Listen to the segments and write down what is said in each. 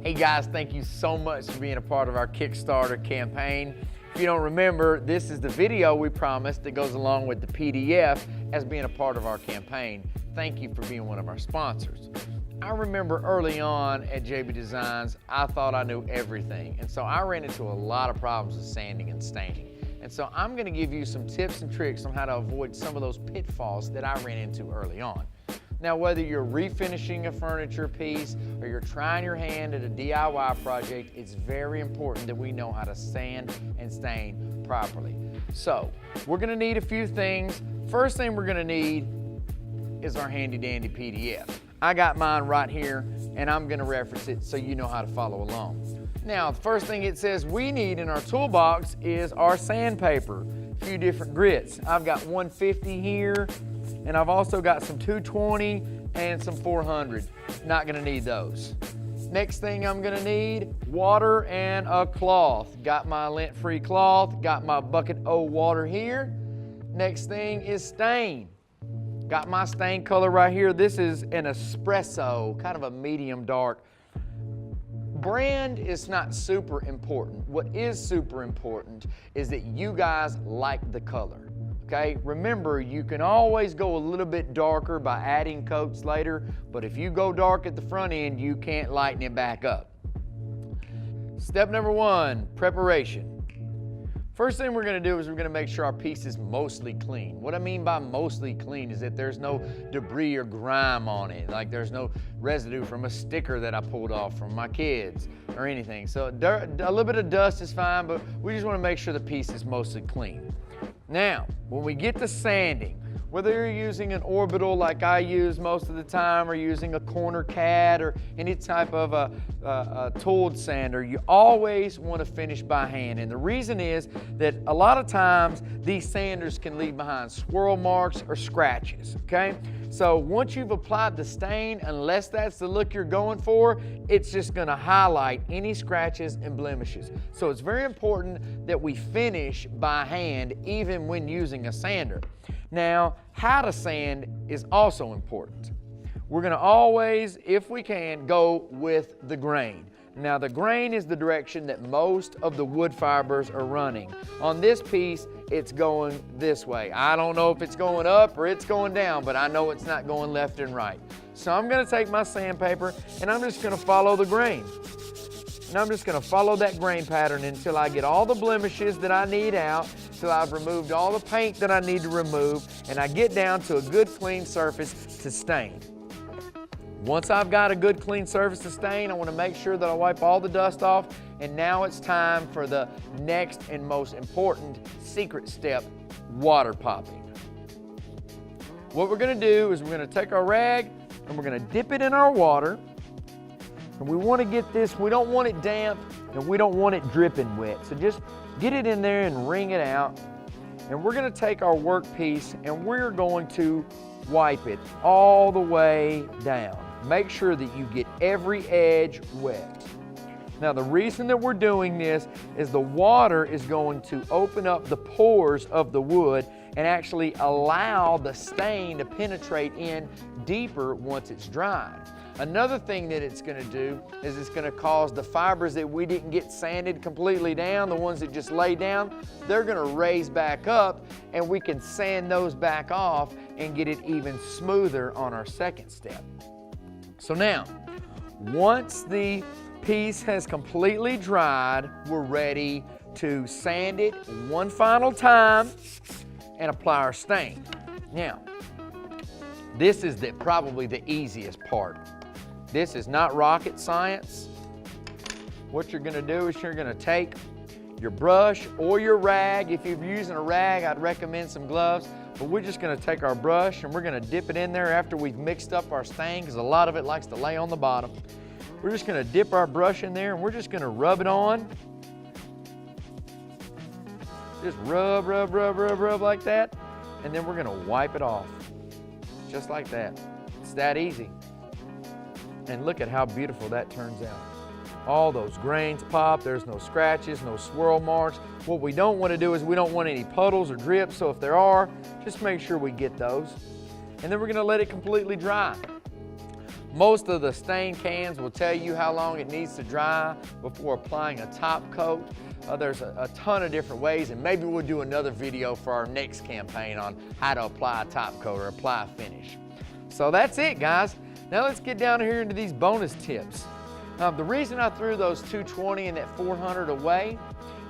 Hey guys, thank you so much for being a part of our Kickstarter campaign. If you don't remember, this is the video we promised that goes along with the PDF as being a part of our campaign. Thank you for being one of our sponsors. I remember early on at JB Designs, I thought I knew everything. And so I ran into a lot of problems with sanding and staining. And so I'm gonna give you some tips and tricks on how to avoid some of those pitfalls that I ran into early on. Now, whether you're refinishing a furniture piece or you're trying your hand at a DIY project, it's very important that we know how to sand and stain properly. So, we're gonna need a few things. First thing we're gonna need is our handy dandy PDF. I got mine right here, and I'm gonna reference it so you know how to follow along. Now, the first thing it says we need in our toolbox is our sandpaper, a few different grits. I've got 150 here, and I've also got some 220 and some 400. Not gonna need those. Next thing I'm gonna need, water and a cloth. Got my lint-free cloth, got my bucket of water here. Next thing is stain. Got my stain color right here. This is an espresso, kind of a medium dark. Brand is not super important. What is super important is that you guys like the color. Okay, remember, you can always go a little bit darker by adding coats later, but if you go dark at the front end, you can't lighten it back up. Step number one, preparation. First thing we're gonna do is we're gonna make sure our piece is mostly clean. What I mean by mostly clean is that there's no debris or grime on it, like there's no residue from a sticker that I pulled off from my kids or anything. So a little bit of dust is fine, but we just wanna make sure the piece is mostly clean. Now, when we get to sanding, whether you're using an orbital like I use most of the time or using a corner CAD or any type of a tooled sander, you always want to finish by hand. And the reason is that a lot of times these sanders can leave behind swirl marks or scratches, okay? So once you've applied the stain, unless that's the look you're going for, it's just gonna highlight any scratches and blemishes. So it's very important that we finish by hand even when using a sander. Now, how to sand is also important. We're gonna always, if we can, go with the grain. Now, the grain is the direction that most of the wood fibers are running. On this piece, it's going this way. I don't know if it's going up or it's going down, but I know it's not going left and right. So I'm gonna take my sandpaper and I'm just gonna follow the grain. And I'm just gonna follow that grain pattern until I get all the blemishes that I need out, till I've removed all the paint that I need to remove, and I get down to a good clean surface to stain. Once I've got a good clean surface to stain, I want to make sure that I wipe all the dust off, and now it's time for the next and most important secret step, water popping. What we're going to do is we're going to take our rag and we're going to dip it in our water, and we want to get this, we don't want it damp and we don't want it dripping wet, so just get it in there and wring it out. And we're going to take our workpiece and we're going to wipe it all the way down. Make sure that you get every edge wet. Now, the reason that we're doing this is the water is going to open up the pores of the wood and actually allow the stain to penetrate in deeper once it's dry. Another thing that it's going to do is it's going to cause the fibers that we didn't get sanded completely down, the ones that just lay down, they're going to raise back up, and we can sand those back off and get it even smoother on our second step. So now, once the piece has completely dried, we're ready to sand it one final time and apply our stain. Now, this is probably the easiest part. This is not rocket science. What you're gonna do is you're gonna take your brush or your rag. If you're using a rag, I'd recommend some gloves, but we're just gonna take our brush and we're gonna dip it in there after we've mixed up our stain, because a lot of it likes to lay on the bottom. We're just gonna dip our brush in there and we're just gonna rub it on. Just rub, rub, rub, rub, rub like that, and then we're gonna wipe it off, just like that. It's that easy. And look at how beautiful that turns out. All those grains pop, there's no scratches, no swirl marks. What we don't want to do is we don't want any puddles or drips, so if there are, just make sure we get those. And then we're going to let it completely dry. Most of the stain cans will tell you how long it needs to dry before applying a top coat. There's a ton of different ways, and maybe we'll do another video for our next campaign on how to apply a top coat or apply a finish. So that's it, guys. Now let's get down here into these bonus tips. The reason I threw those 220 and that 400 away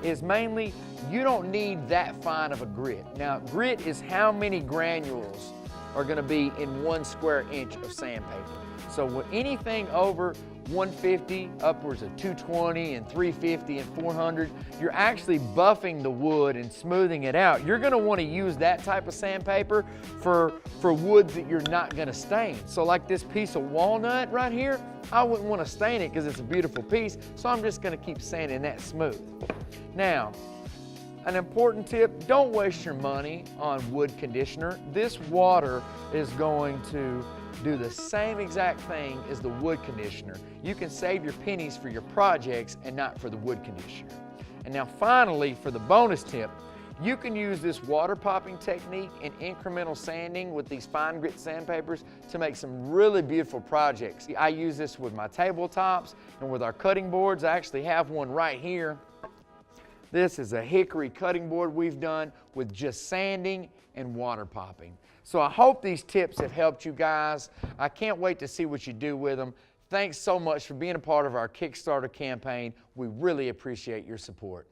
is mainly you don't need that fine of a grit. Now, grit is how many granules are going to be in 1 square inch of sandpaper. So with anything over 150, upwards of 220 and 350 and 400, you're actually buffing the wood and smoothing it out. You're going to want to use that type of sandpaper for woods that you're not going to stain. So like this piece of walnut right here, I wouldn't want to stain it because it's a beautiful piece, so I'm just going to keep sanding that smooth. Now, an important tip, don't waste your money on wood conditioner. This water is going to do the same exact thing as the wood conditioner. You can save your pennies for your projects and not for the wood conditioner. And now finally, for the bonus tip, you can use this water popping technique and incremental sanding with these fine grit sandpapers to make some really beautiful projects. I use this with my tabletops and with our cutting boards. I actually have one right here. This is a hickory cutting board we've done with just sanding and water popping. So I hope these tips have helped you guys. I can't wait to see what you do with them. Thanks so much for being a part of our Kickstarter campaign. We really appreciate your support.